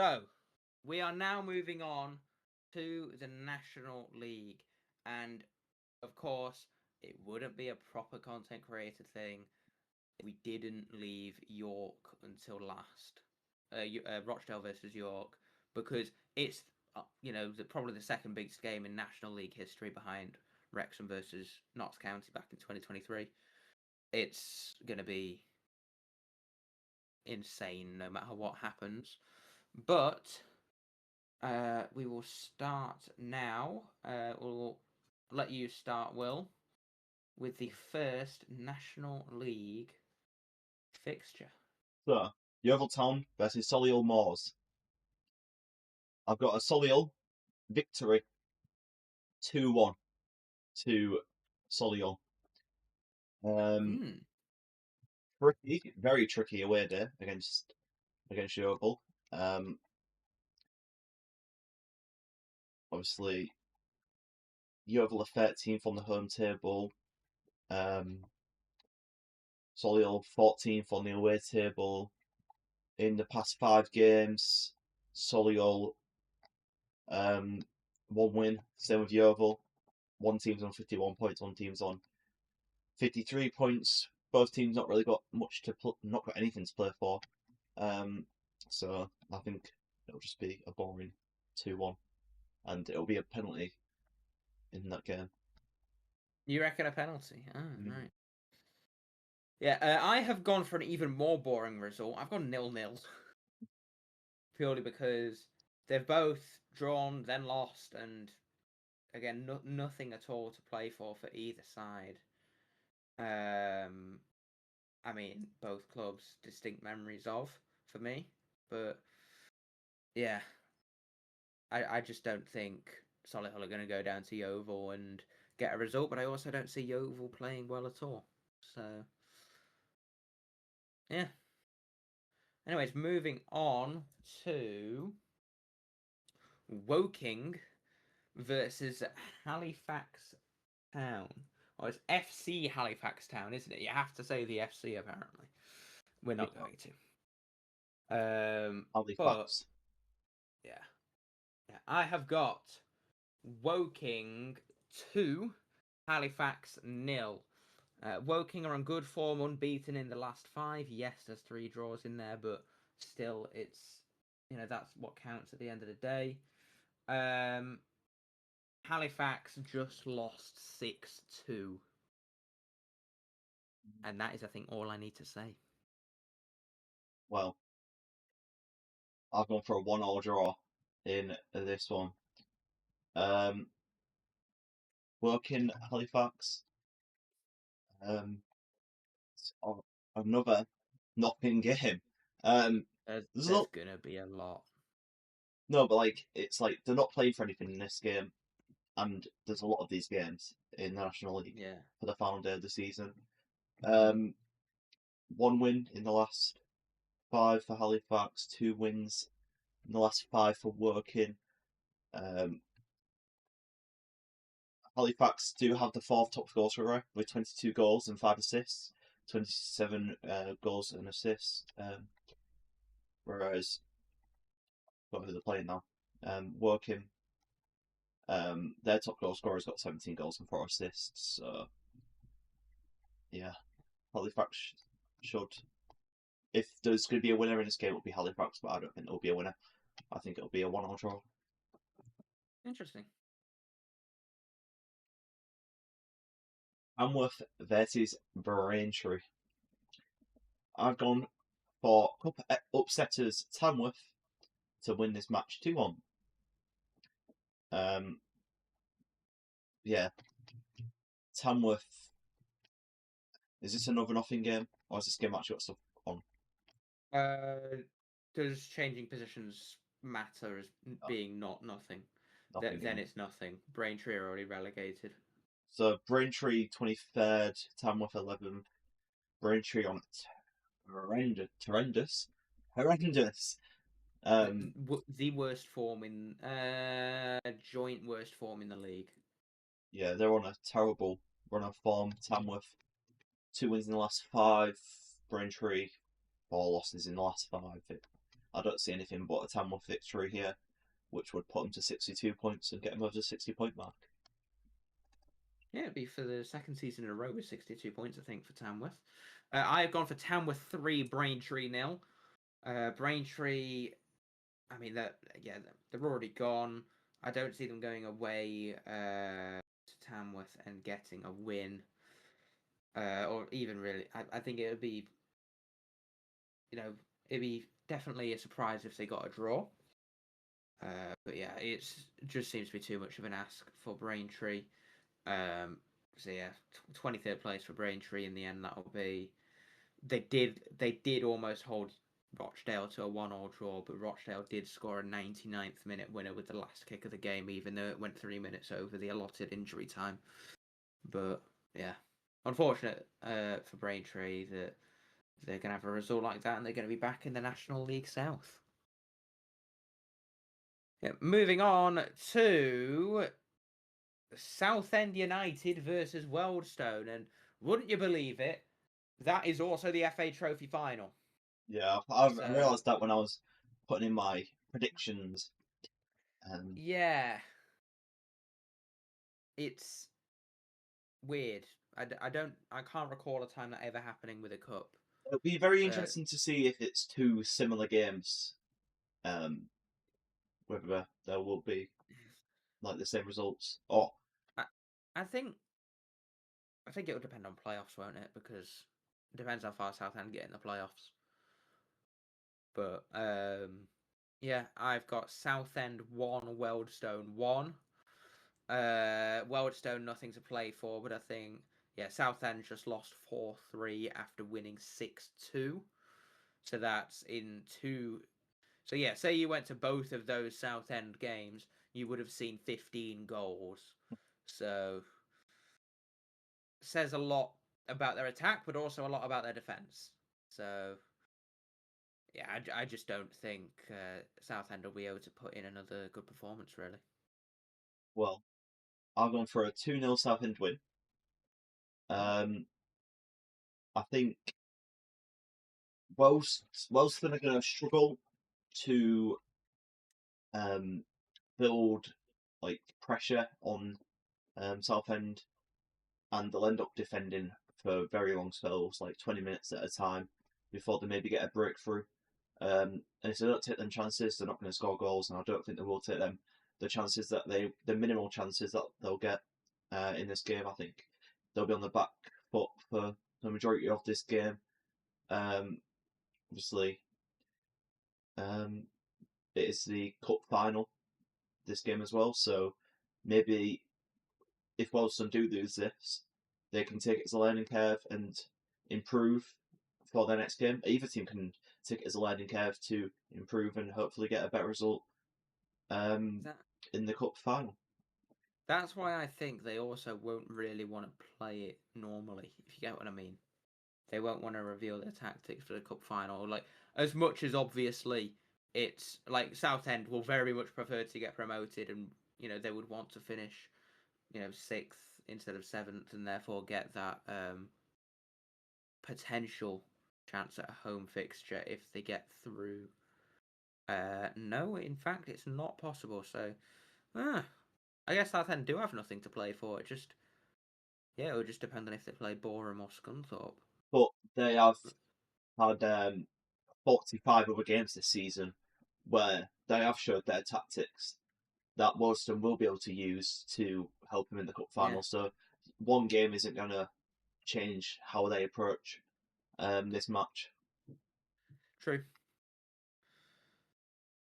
So, we are now moving on to the National League. And, of course, it wouldn't be a proper content creator thing if we didn't leave York until last. Rochdale versus York. Because it's, probably the second biggest game in National League history behind Wrexham versus Notts County back in 2023. It's going to be insane no matter what happens. But we will start now. We'll let you start, Will, with the first National League fixture. So, Yeovil Town versus Solihull Moors. I've got a Solihull victory 2-1 to Solihull. Tricky, very tricky away day against Yeovil. Obviously, Yeovil are 13th on the home table. Solihull 14th on the away table. In the past 5 games, Solihull 1 win. Same with Yeovil. One team's on 51 points. One team's on 53 points. Both teams not really got much to not got anything to play for. So I think it'll just be a boring 2-1, and it'll be a penalty in that game. You reckon a penalty? Right. Yeah, I have gone for an even more boring result. I've gone 0-0. Purely because they've both drawn, then lost, and again, nothing at all to play for either side. I mean, both clubs distinct memories of for me, but yeah, I just don't think Solihull are going to go down to Yeovil and get a result, but I also don't see Yeovil playing well at all. So yeah. Anyways, moving on to Woking versus Halifax Town. Well, it's FC Halifax Town, isn't it? You have to say the FC, apparently. We're not going to. Halifax. Yeah. I have got Woking 2, Halifax 0. Woking are on good form, unbeaten in the last 5. Yes, there's 3 draws in there, but still, it's that's what counts at the end of the day. Halifax just lost 6-2. And that is, I think, all I need to say. Well, I've gone for a 1-1 draw in this one. Woking Halifax. Another knocking game. There's gonna be a lot. No, but it's like they're not playing for anything in this game, and there's a lot of these games in the National League for the final day of the season. 1 win in the last 5 for Halifax, 2 wins in the last 5 for Woking. Halifax do have the 4th top goal scorer with 22 goals and 5 assists, 27 goals and assists. Whereas, got who they're playing now. Woking, their top goal scorer's got 17 goals and 4 assists. So, yeah, Halifax should. If there's going to be a winner in this game, it'll be Halifax, but I don't think it'll be a winner. I think it'll be a 1-1 draw. Interesting. Tamworth versus Braintree. I've gone for upsetters Tamworth to win this match 2-1. Yeah. Tamworth. Is this another nothing game, or has this game actually got stuff on? Does changing positions matter as being nothing? Then it's nothing. Braintree are already relegated. So Braintree 23rd, Tamworth 11th. Braintree on horrendous. The worst form in joint worst form in the league. Yeah, they're on a terrible run of form. Tamworth 2 wins in the last 5. Braintree 4 losses in the last 5. I don't see anything but a Tamworth victory here, which would put them to 62 points and get them over the 60-point mark. Yeah, it'd be for the second season in a row with 62 points, I think, for Tamworth. I've gone for Tamworth 3, Braintree 0. Braintree, I mean, they're already gone. I don't see them going away to Tamworth and getting a win. Or even really, I think it would be, it'd be definitely a surprise if they got a draw. But yeah, it just seems to be too much of an ask for Braintree. So yeah, 23rd place for Braintree in the end. That'll be. They did almost hold Rochdale to a 1-1 draw, but Rochdale did score a 99th minute winner with the last kick of the game, even though it went 3 minutes over the allotted injury time. But yeah, unfortunate for Braintree that they're going to have a result like that and they're going to be back in the National League South. Yeah, moving on to Southend United versus Wealdstone, and wouldn't you believe it, that is also the FA Trophy final. Yeah, I realised that when I was putting in my predictions. Yeah, it's weird. I can't recall a time that ever happening with a cup. It'll be very interesting to see if it's two similar games, whether there will be like the same results. Or I think it will depend on playoffs, won't it? Because it depends how far Southend get in the playoffs. But yeah, I've got Southend 1, Wealdstone 1. Wealdstone nothing to play for, but I think Southend just lost 4-3 after winning 6-2. So that's in two. So yeah, say you went to both of those Southend games, you would have seen 15 goals. So says a lot about their attack, but also a lot about their defense. So yeah, I just don't think Southend will be able to put in another good performance, really. well, I've gone for a 2-0 Southend win. I think Wealdstone are going to struggle to build like pressure on Southend, and they'll end up defending for very long spells, like 20 minutes at a time, before they maybe get a breakthrough. And if they don't take them chances, they're not going to score goals, and I don't think they will take them. The chances that the minimal chances that they'll get in this game, I think they'll be on the back foot for the majority of this game. Obviously, it is the cup final this game as well, so maybe if Wealdstone do lose this, they can take it as a learning curve and improve for their next game. Either team can take it as a learning curve to improve and hopefully get a better result in the cup final. That's why I think they also won't really want to play it normally, if you get what I mean. They won't want to reveal their tactics for the cup final. Like, as much as obviously it's like Southend will very much prefer to get promoted, and they would want to finish 6th instead of 7th, and therefore get that potential chance at a home fixture if they get through. No, in fact, it's not possible. So, I guess Southend do have nothing to play for. It would just depend on if they play Boreham or Scunthorpe. But they have had 45 other games this season where they have showed their tactics that Wealdstone will be able to use to help them in the cup final. Yeah. So one game isn't going to change how they approach this match. True.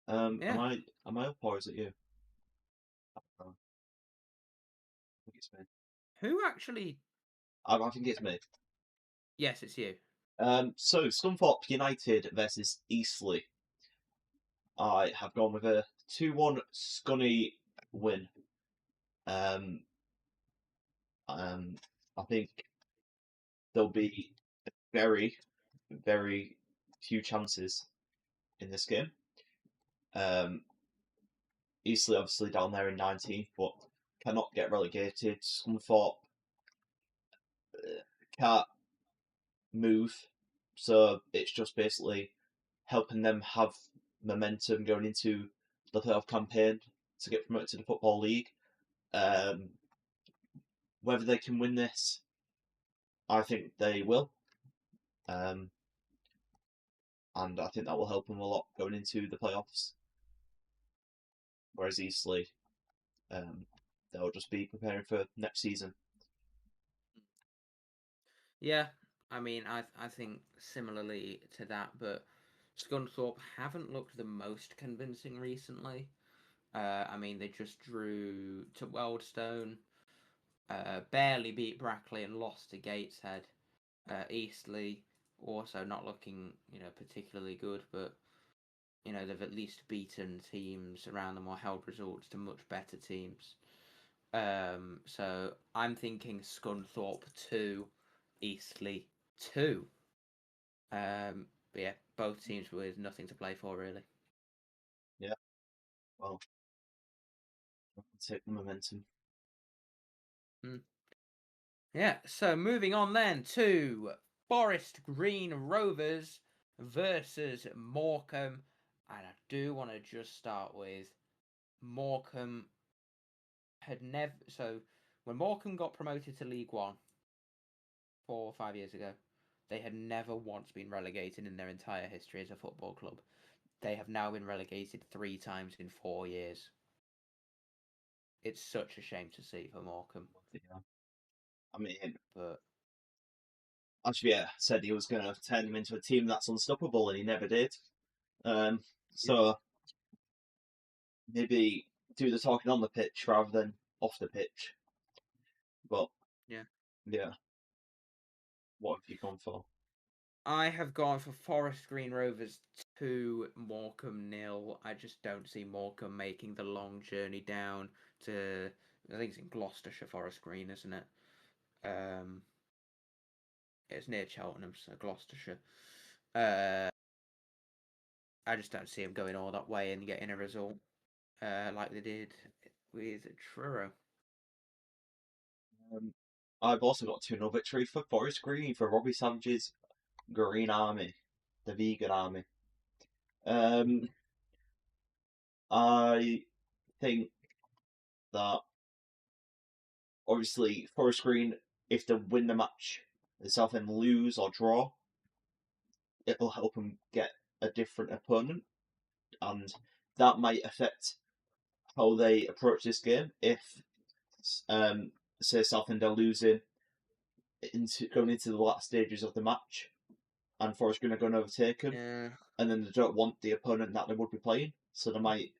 Yeah. Am I up or is it you? I think it's me. Who actually? I think it's me. Yes, it's you. So Scunthorpe United versus Eastleigh. I have gone with a 2-1 Scunny win. I think there'll be very, very few chances in this game. Eastleigh obviously down there in 19th, but cannot get relegated. Scunthorpe can't move, so it's just basically helping them have momentum going into the playoff campaign to get promoted to the Football League. Whether they can win this, I think they will. And I think that will help them a lot going into the playoffs. Whereas Eastleigh, they'll just be preparing for next season. Yeah, I mean, I think similarly to that, but Scunthorpe haven't looked the most convincing recently. I mean, they just drew to Wealdstone, barely beat Brackley and lost to Gateshead. Eastleigh also not looking, particularly good, but they've at least beaten teams around them or held results to much better teams. So I'm thinking Scunthorpe 2, Eastleigh 2. But yeah, both teams with nothing to play for really. Yeah. Well, take the momentum. Yeah, so moving on then to Forest Green Rovers versus Morecambe. And I do want to just start with Morecambe had never. So when Morecambe got promoted to League One 4 or 5 years ago, they had never once been relegated in their entire history as a football club. They have now been relegated 3 times in 4 years. It's such a shame to see for Morecambe. Yeah. I mean, but Ashvia said he was going to turn them into a team that's unstoppable, and he never did. So maybe do the talking on the pitch rather than off the pitch. But yeah. What have you gone for? I have gone for Forest Green Rovers 2, Morecambe 0. I just don't see Morecambe making the long journey down to, I think it's in Gloucestershire, Forest Green, isn't it? It's near Cheltenham, so Gloucestershire. I just don't see them going all that way and getting a result like they did with Truro. I've also got 2-0 victory for Forest Green for Robbie Savage's Green Army, the vegan army. I think that obviously Forest Green, if they win the match, the Southend lose or draw, it will help them get a different opponent, and that might affect how they approach this game. If say Southend are losing going into the last stages of the match, and Forest Green are going to overtake them, and then they don't want the opponent that they would be playing, so they might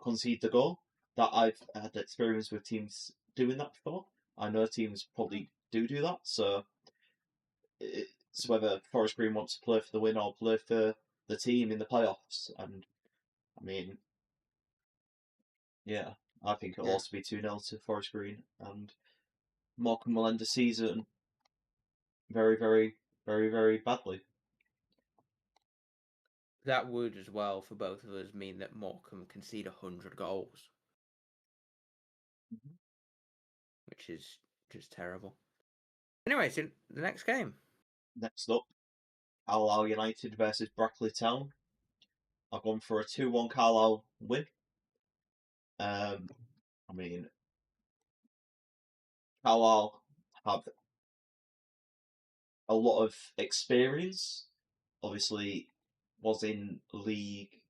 concede the goal. That I've had experience with teams doing that before. I know teams probably do that, so it's whether Forest Green wants to play for the win or play for the team in the playoffs. And I mean, yeah, I think it'll also be 2-0 to Forest Green, and Morecambe will end the season very, very, very, very badly. That would as well, for both of us, mean that Morecambe concede 100 goals. Which is just terrible. Anyway, so the next game. Next up, Carlisle United versus Brackley Town. I've gone for a 2-1 Carlisle win. I mean, Carlisle have a lot of experience. Obviously, was in League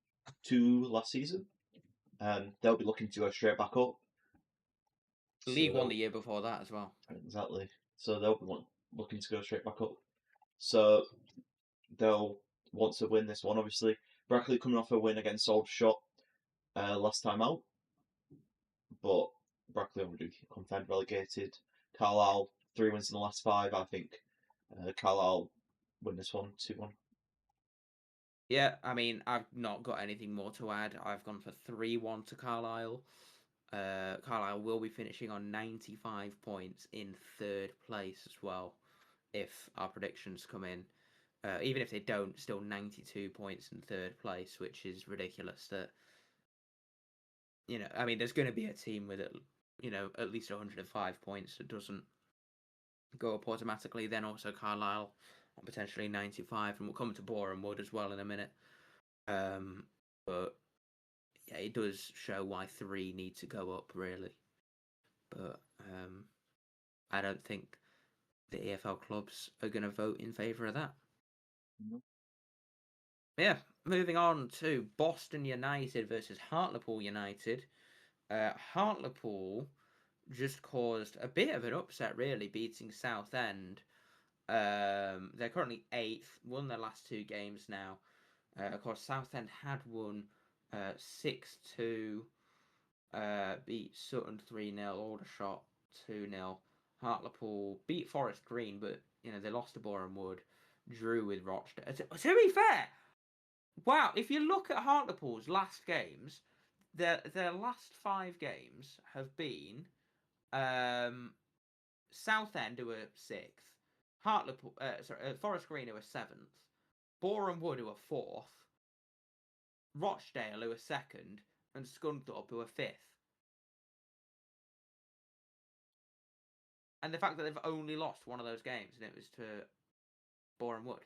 2 last season. They'll be looking to go straight back up. League 1 the year before that as well. Exactly. So they'll be looking to go straight back up. So they'll want to win this one, obviously. Brackley coming off a win against Aldershot last time out. But Brackley already confirmed relegated. Carlisle, 3 wins in the last 5. I think Carlisle win this one, 2-1. Yeah, I mean, I've not got anything more to add. I've gone for 3-1 to Carlisle. Carlisle will be finishing on 95 points in 3rd place as well, if our predictions come in. Even if they don't, still 92 points in 3rd place, which is ridiculous. That I mean, there's going to be a team with at least 105 points that doesn't go up automatically. Then also Carlisle on potentially 95, and we'll come to Boreham Wood as well in a minute. But yeah, it does show why 3 need to go up, really. But I don't think the EFL clubs are going to vote in favour of that. No. Yeah, moving on to Boston United versus Hartlepool United. Hartlepool just caused a bit of an upset, really, beating Southend. They're currently 8th, won their last 2 games now. Of course, Southend had won 6-2, beat Sutton 3-0, Aldershot 2-0. Hartlepool beat Forest Green, but they lost to Boreham Wood, drew with Rochdale. To be fair, wow, if you look at Hartlepool's last games, their last 5 games have been Southend, who are 6th, Hartlepool, Forest Green, who are 7th, Boreham Wood, who are 4th, Rochdale, who are 2nd, and Scunthorpe, who are 5th. And the fact that they've only lost one of those games, and it was to Boreham Wood,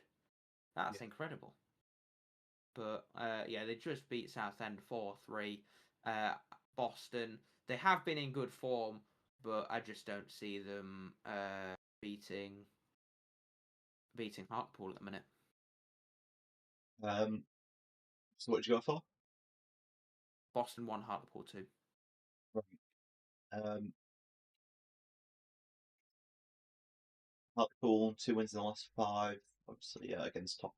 that's incredible. But yeah, they just beat Southend 4-3. Boston, they have been in good form, but I just don't see them beating Hartlepool at the minute. So what did you go for? Boston 1, Hartlepool 2. Right. Hartlepool 2 wins in the last 5. Obviously, against top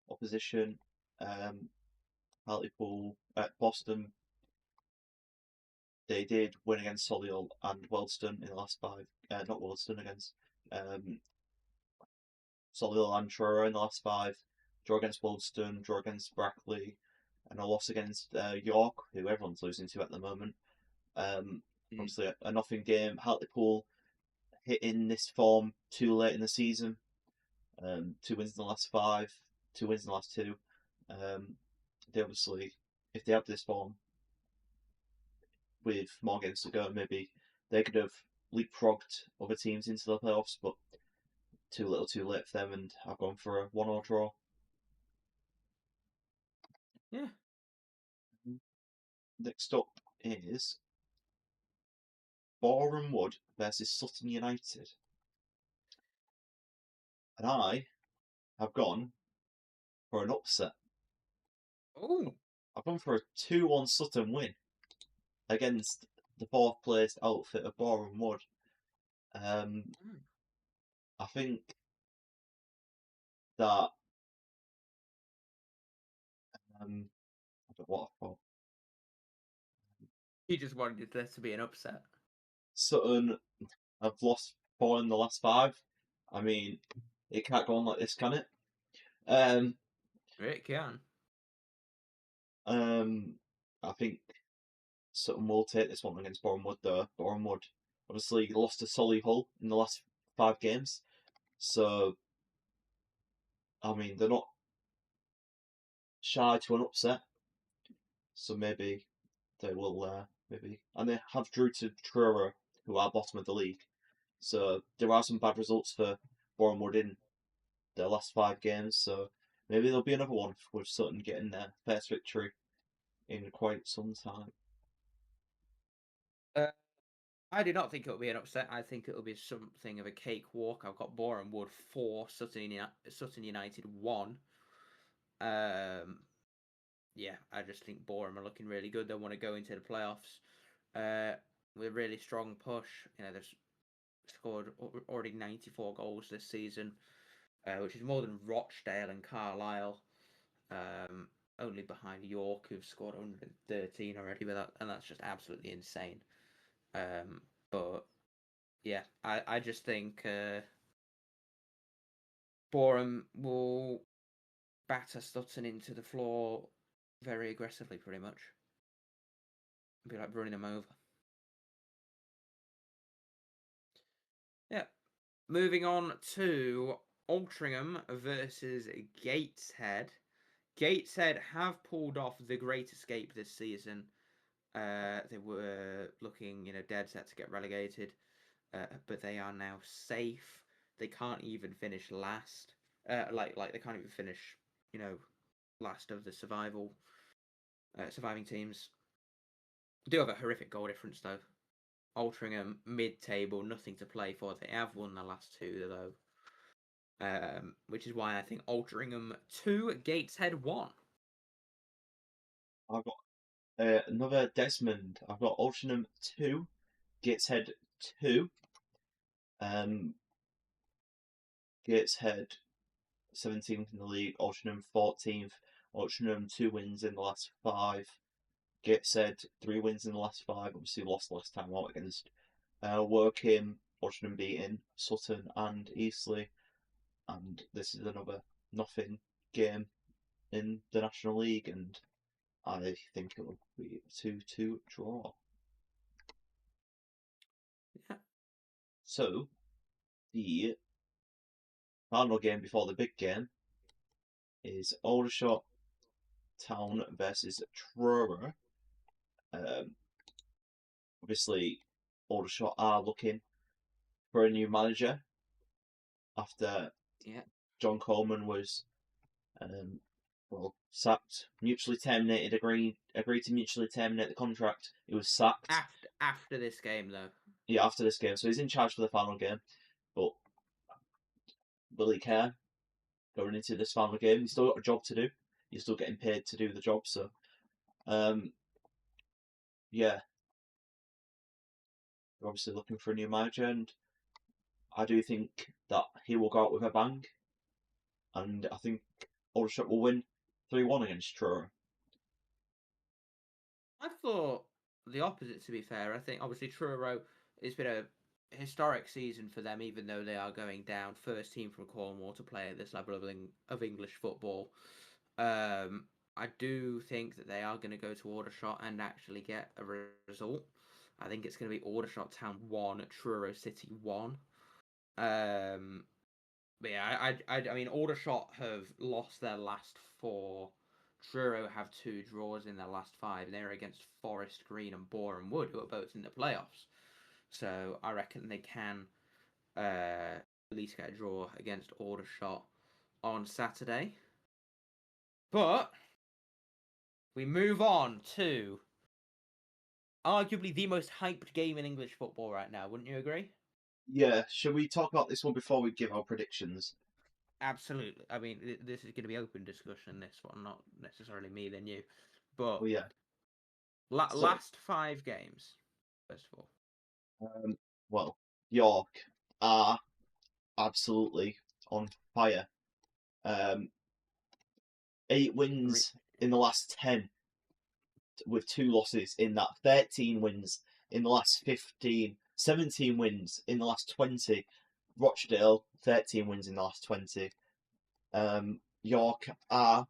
opposition. Hartlepool at Boston, they did win against Solihull and Wealdstone in the last 5. Not Wealdstone, against Solihull and Truro in the last 5. Draw against Wealdstone, draw against Brackley, and a loss against York, who everyone's losing to at the moment. Obviously, a nothing game. Hartlepool hitting this form too late in the season. 2 wins in the last 5, 2 wins in the last 2. They obviously, if they have this form with more games to go, maybe they could have leapfrogged other teams into the playoffs, but too little too late for them, and I've gone for a 1-1 draw. Yeah. Next up is Boreham Wood versus Sutton United. And I have gone for an upset. Oh. I've gone for a 2-1 Sutton win against the 4th placed outfit of Boreham Wood. I think that I don't know what I thought. You just wanted there to be an upset. Sutton have lost 4 in the last 5. I mean, it can't go on like this, can it? It can. I think Sutton will take this one against Boreham Wood, though. Boreham Wood obviously lost to Solihull in the last 5 games, so I mean they're not shy to an upset. So maybe they will and they have drew to Truro, who are bottom of the league. So there are some bad results for Boreham Wood in their last 5 games. So maybe there'll be another one with Sutton getting their first victory in quite some time. I do not think it'll be an upset. I think it'll be something of a cakewalk. I've got Boreham Wood 4, Sutton United 1. Yeah, I just think Boreham are looking really good. They want to go into the playoffs with a really strong push. They've scored already 94 goals this season, which is more than Rochdale and Carlisle. Only behind York, who've scored 113 already, and that's just absolutely insane. But yeah, I just think Boreham will batter Sutton into the floor very aggressively, pretty much. Be like running them over. Yeah. Moving on to Altrincham versus Gateshead. Gateshead have pulled off the great escape this season. They were looking, dead set to get relegated, but they are now safe. They can't even finish last. Like they can't even finish, last of the survival surviving teams. Do have a horrific goal difference though. Altrincham mid-table, nothing to play for. They have won the last two though, which is why I think Altrincham 2, Gateshead 1. I've got another Desmond. I've got Altrincham 2, Gateshead 2. Gateshead 17th in the league, Altrincham 14th. Altrincham 2 wins in the last 5. Gateshead 3 wins in the last 5. Obviously lost last time out against Morecambe. Altrincham beating Sutton and Eastleigh. And this is another nothing game in the National League, and I think it will be a 2-2 draw. Yeah. So, the final game before the big game is Aldershot Town versus Truro. Obviously, Aldershot are looking for a new manager after John Coleman was sacked, mutually terminated, agreed to mutually terminate the contract. He was sacked. After this game, though. Yeah, after this game. So he's in charge for the final game. But will he care going into this final game? He's still got a job to do. He's still getting paid to do the job. So, yeah. We're obviously looking for a new manager, and I do think that he will go out with a bang. And I think Aldershot will win 3-1 against Truro. I thought the opposite, to be fair. I think, obviously, Truro, it's been a historic season for them, even though they are going down. First team from Cornwall to play at this level of English football. I do think that they are going to go to Aldershot and actually get a result. I think it's going to be Aldershot Town 1, Truro City 1. But yeah, I mean, Aldershot have lost their last 4. Truro have 2 draws in their last 5. They're against Forest Green and Boreham Wood, who are both in the playoffs. So I reckon they can at least get a draw against Aldershot on Saturday. But we move on to arguably the most hyped game in English football right now. Wouldn't you agree? Yeah, should we talk about this one before we give our predictions? Absolutely. I mean, this is going to be open discussion, this one, not necessarily me then you. But Oh, yeah. last 5 games, first of all. Well, York are absolutely on fire. 8 wins in the last 10 with 2 losses in that. 13 wins in the last 15. 17 wins in the last 20. Rochdale, 13 wins in the last 20. York are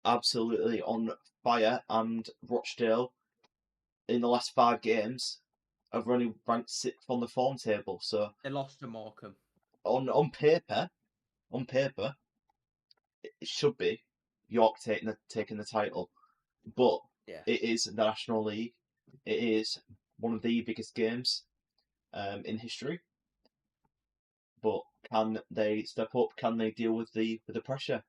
absolutely on fire, and Rochdale in the last 5 games have only ranked 6th on the form table. So they lost to Morecambe. On paper, it should be York taking the title, but it is the National League. It is one of the biggest games in history. But can they step up? Can they deal with the pressure?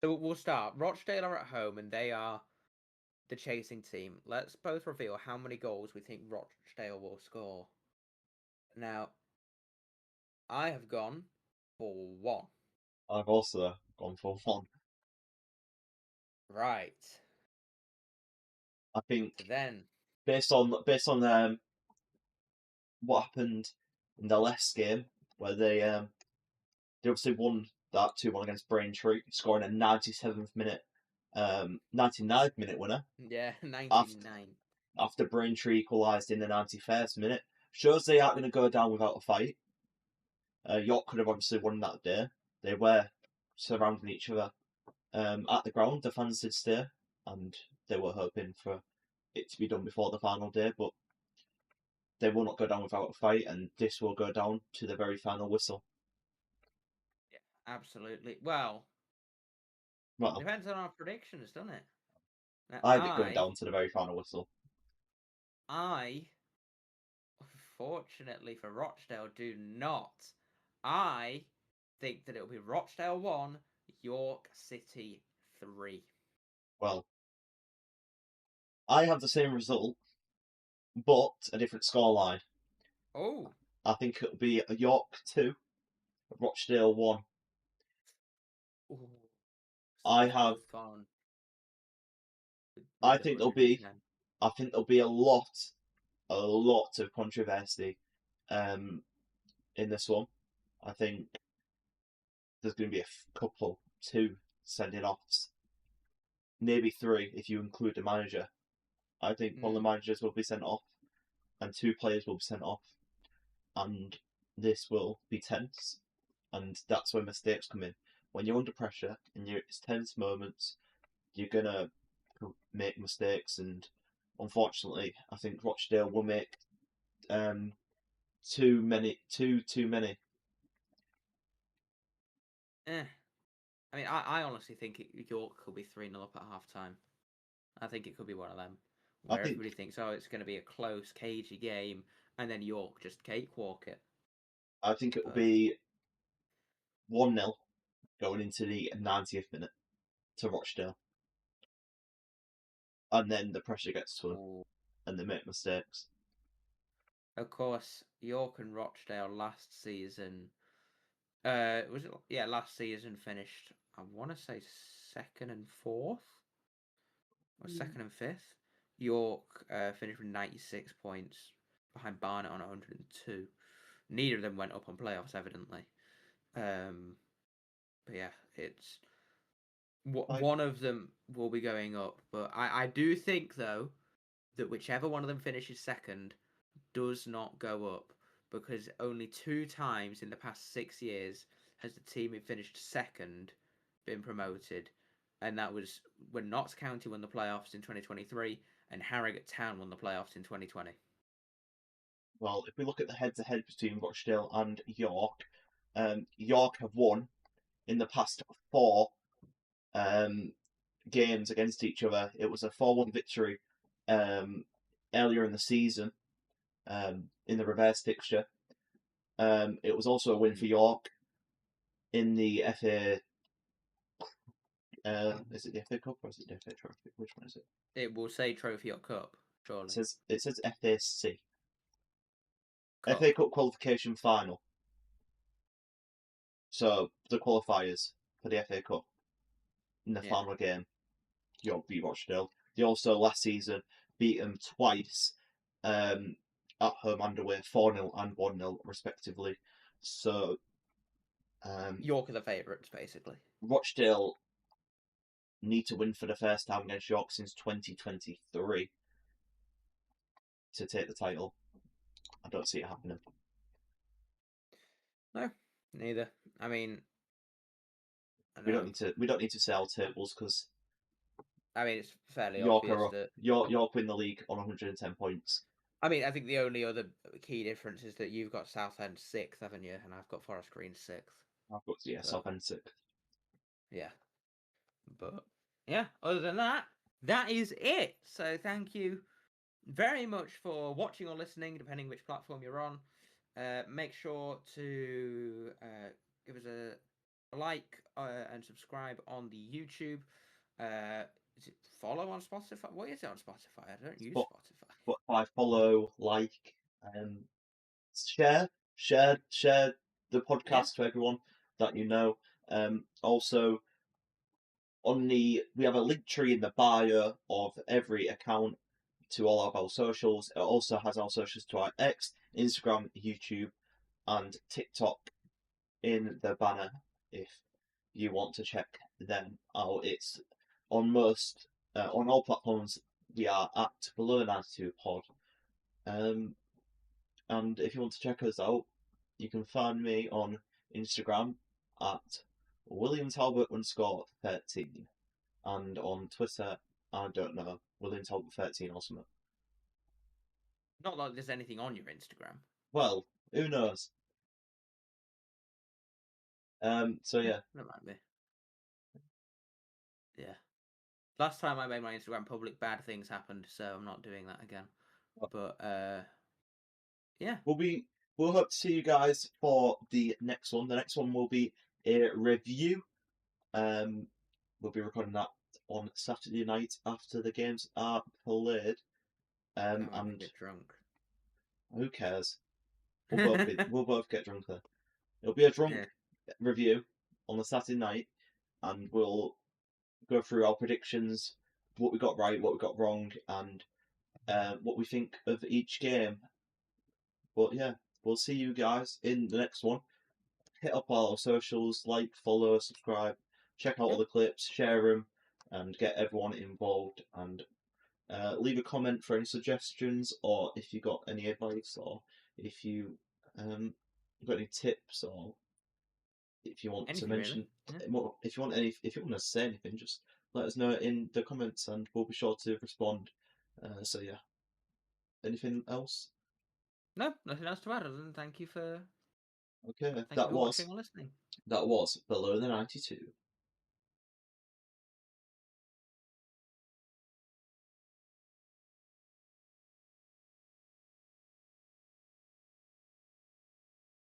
So we'll start. Rochdale are at home, and they are the chasing team. Let's both reveal how many goals we think Rochdale will score. Now, I have gone for 1. I've also gone for 1. Right. I think So then, based on what happened in the last game, where they obviously won that 2-1 against Braintree, scoring a 97th minute, 99th minute winner. Yeah, 99. After Braintree equalised in the 91st minute, shows they aren't going to go down without a fight. York could have obviously won that day. They were surrounding each other at the ground. The fans did stay, and they were hoping for it to be done before the final day, but they will not go down without a fight, and this will go down to the very final whistle. Yeah, absolutely. Well, depends on our predictions, doesn't it? Now, I have it going down to the very final whistle. Unfortunately for Rochdale, do not. I think that it'll be Rochdale 1, York City 3. Well, I have the same result, but a different scoreline. Oh. I think it'll be a York 2, Rochdale 1. Ooh. So I we've have. both gone I with the think there'll 110. be. I think there'll be a lot of controversy, in this one. I think there's going to be a couple, 2 sending offs, maybe 3 if you include the manager. I think one of the managers will be sent off, and 2 players will be sent off, and this will be tense, and that's where mistakes come in. When you're under pressure and it's tense moments, you're gonna make mistakes, and unfortunately, I think Rochdale will make too many. Eh. I mean, I honestly think York could be 3-0 up at half time. I think it could be one of them I where think everybody thinks, oh, it's going to be a close, cagey game, and then York just cakewalk it. it will But be 1-0 going into the 90th minute to Rochdale, and then the pressure gets to them, ooh. and they make mistakes. Of course, York and Rochdale last season. Was it? Yeah, last season finished. I want to say second and fourth, or second and fifth. York finished with 96 points behind Barnet on 102. Neither of them went up on playoffs, evidently. But yeah, it's one of them will be going up. But I do think though that whichever one of them finishes second does not go up, because only 2 times in the past 6 years has the team who finished second been promoted, and that was when Notts County won the playoffs in 2023 and Harrogate Town won the playoffs in 2020. Well, if we look at the head-to-head between Rochdale and York, York have won in the past 4 games against each other. It was a 4-1 victory earlier in the season in the reverse fixture. It was also a win for York in the FA. Is it the FA Cup or is it the FA Trophy? Which one is it? It will say Trophy or Cup, surely. It says FAC. Cup. FA Cup qualification final. So the qualifiers for the FA Cup in the final game, York beat Rochdale. They also last season beat them twice at home and away, 4-0 and 1-0 respectively. So York are the favourites, basically. Rochdale need to win for the first time against York since 2023 to take the title. I don't see it happening. No, neither. I mean, we don't need to sell tables because I mean, it's fairly York obvious that York win the league on 110 points. I mean, I think the only other key difference is that you've got Southend 6th, haven't you? And I've got Forest Green 6th. I've got Southend 6th. Yeah. But yeah, other than that, that is it. So thank you very much for watching or listening, depending which platform you're on. Make sure to give us a like and subscribe on the YouTube. Is it follow on Spotify? What is it on Spotify? I don't use Spotify. Spotify, follow, like, share the podcast to everyone that you know. Also, we have a link tree in the bio of every account to all of our socials. It also has our socials to our X, Instagram, YouTube, and TikTok in the banner if you want to check them out. It's on all platforms. We are at Below 92 Pod. And if you want to check us out, you can find me on Instagram at WilliamTalbot_13 and on Twitter, I don't know, WilliamTalbot13 or something. Not like there's anything on your Instagram. Well, who knows? So yeah. That might be. Yeah. Last time I made my Instagram public, bad things happened, so I'm not doing that again. But yeah. We'll hope to see you guys for the next one. The next one will be a review. We'll be recording that on Saturday night after the games are played. Can't wait to And get drunk. who cares? We'll both get drunk then. It'll be a drunk review on the Saturday night, and we'll go through our predictions, what we got right, what we got wrong, and what we think of each game. But yeah, we'll see you guys in the next one. Hit up our socials, like, follow, subscribe, check out all the clips, share them, and get everyone involved. And leave a comment for any suggestions, or if you got any advice, or if you got any tips, or if you want Anything to mention, really. if you want to say anything, just let us know in the comments, and we'll be sure to respond. So yeah, anything else? No, nothing else to add other than thank you for Okay, watching or listening. that was Below the 92.